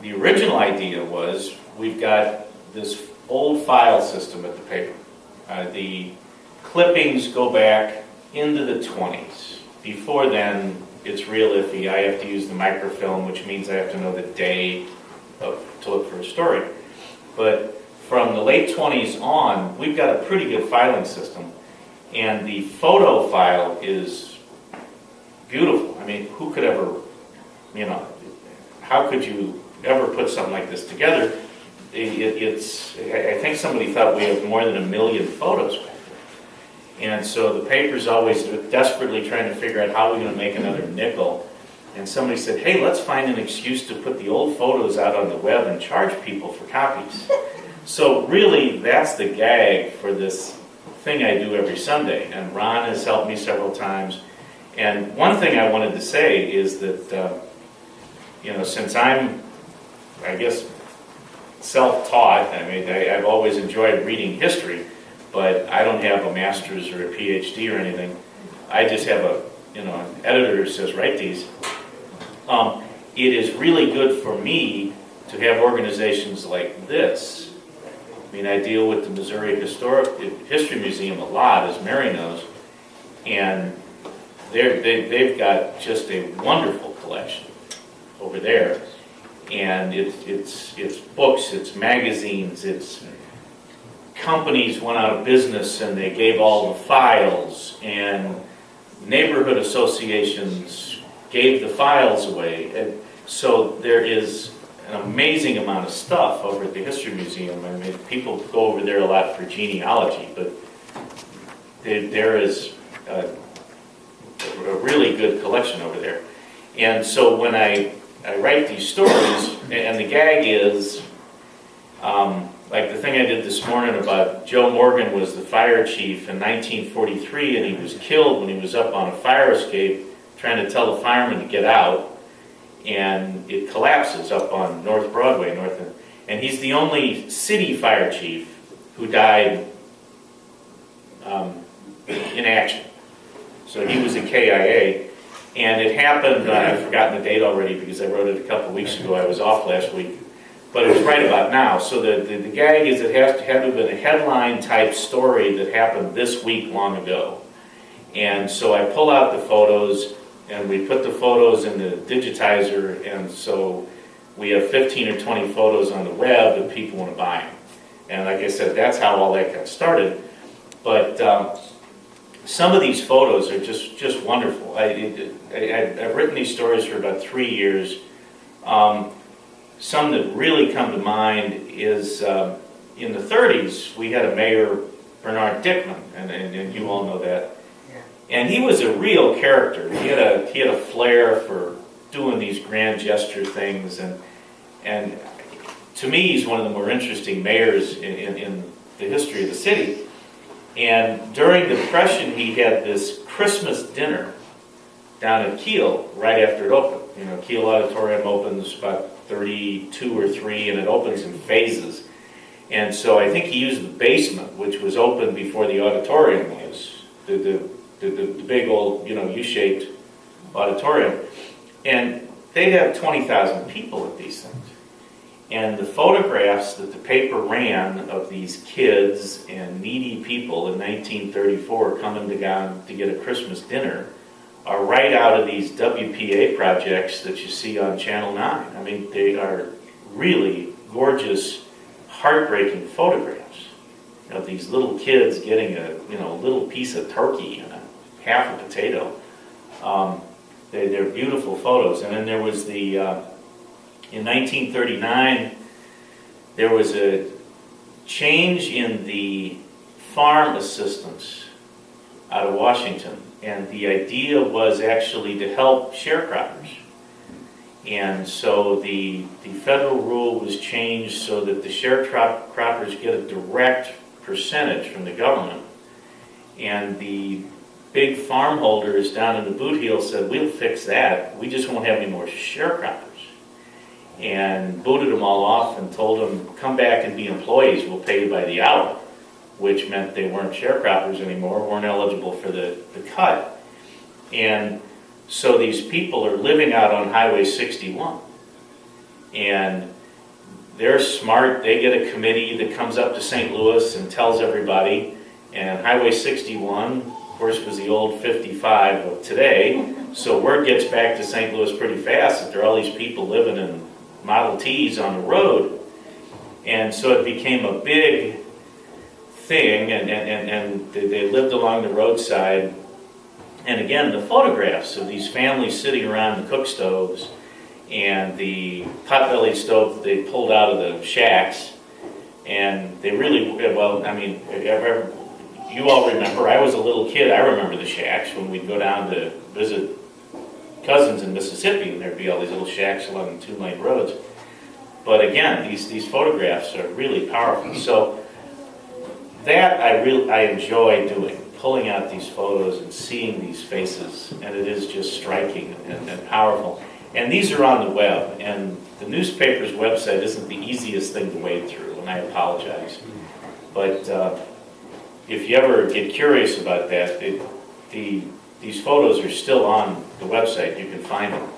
the original idea was we've got this old file system at the paper. The clippings go back into the 20s. Before then, it's real iffy. I have to use the microfilm, which means I have to know the day to look for a story. But from the late 20s on, we've got a pretty good filing system. And the photo file is beautiful. I mean, who could ever, how could you ever put something like this together? I think somebody thought we have more than 1 million photos back there. And so the paper's always desperately trying to figure out how we're going to make another nickel. And somebody said, hey, let's find an excuse to put the old photos out on the web and charge people for copies. So really, that's the gag for this thing I do every Sunday. And Ron has helped me several times. And one thing I wanted to say is that, since I'm, I guess, self-taught, I've always enjoyed reading history, but I don't have a master's or a PhD or anything. I just have an editor who says, write these. It is really good for me to have organizations like this. I deal with the Missouri History Museum a lot, as Mary knows, and they've got just a wonderful collection over there. And it's books, it's magazines, it's companies went out of business and they gave all the files, and neighborhood associations gave the files away. And so there is an amazing amount of stuff over at the History Museum. People go over there a lot for genealogy, but there is a really good collection over there. And so when I write these stories, and the gag is, like the thing I did this morning about Joe Morgan was the fire chief in 1943, and he was killed when he was up on a fire escape trying to tell the firemen to get out, and it collapses up on North Broadway, and he's the only city fire chief who died in action. So he was a KIA. And it happened, I've forgotten the date already because I wrote it a couple weeks ago. I was off last week. But it was right about now. So the gag is it had to have been a headline type story that happened this week long ago. And so I pull out the photos, and we put the photos in the digitizer, and so we have 15 or 20 photos on the web if people want to buy them. And like I said, that's how all that got started. But some of these photos are just wonderful. I've written these stories for about 3 years. Some that really come to mind is in the 30s, we had a mayor, Bernard Dickman, and you all know that. Yeah. And he was a real character. He had a flair for doing these grand gesture things, and to me, he's one of the more interesting mayors in the history of the city. And during the Depression, he had this Christmas dinner down at Kiel right after it opened. Kiel Auditorium opens about 32 or 3, and it opens in phases. And so I think he used the basement, which was open before the auditorium was, the big old, U-shaped auditorium. And they'd have 20,000 people at these things. And the photographs that the paper ran of these kids and needy people in 1934 coming to get a Christmas dinner are right out of these WPA projects that you see on Channel 9. They are really gorgeous, heartbreaking photographs of these little kids getting a little piece of turkey and half a potato. They're beautiful photos. And then there was in 1939, there was a change in the farm assistance out of Washington, and the idea was actually to help sharecroppers. And so the federal rule was changed so that the sharecroppers get a direct percentage from the government, and the big farm holders down in the boot heel said, we'll fix that, we just won't have any more sharecroppers. And booted them all off and told them, come back and be employees, we'll pay you by the hour, which meant they weren't sharecroppers anymore, weren't eligible for the cut. And so these people are living out on Highway 61. And they're smart. They get a committee that comes up to St. Louis and tells everybody. And Highway 61, of course, was the old 55 of today. So word gets back to St. Louis pretty fast that there are all these people living in Model Ts on the road. And so it became a big thing, and they lived along the roadside. And again, the photographs of these families sitting around the cook stoves and the pot-bellied stove that they pulled out of the shacks, and they really, well, I mean, you all remember, I was a little kid, I remember the shacks when we'd go down to visit cousins in Mississippi, and there'd be all these little shacks along the 2-lane roads. But again, these photographs are really powerful. So that I enjoy doing, pulling out these photos and seeing these faces, and it is just striking and powerful. And these are on the web, and the newspaper's website isn't the easiest thing to wade through, and I apologize. But if you ever get curious about that, these photos are still on the website. You can find them.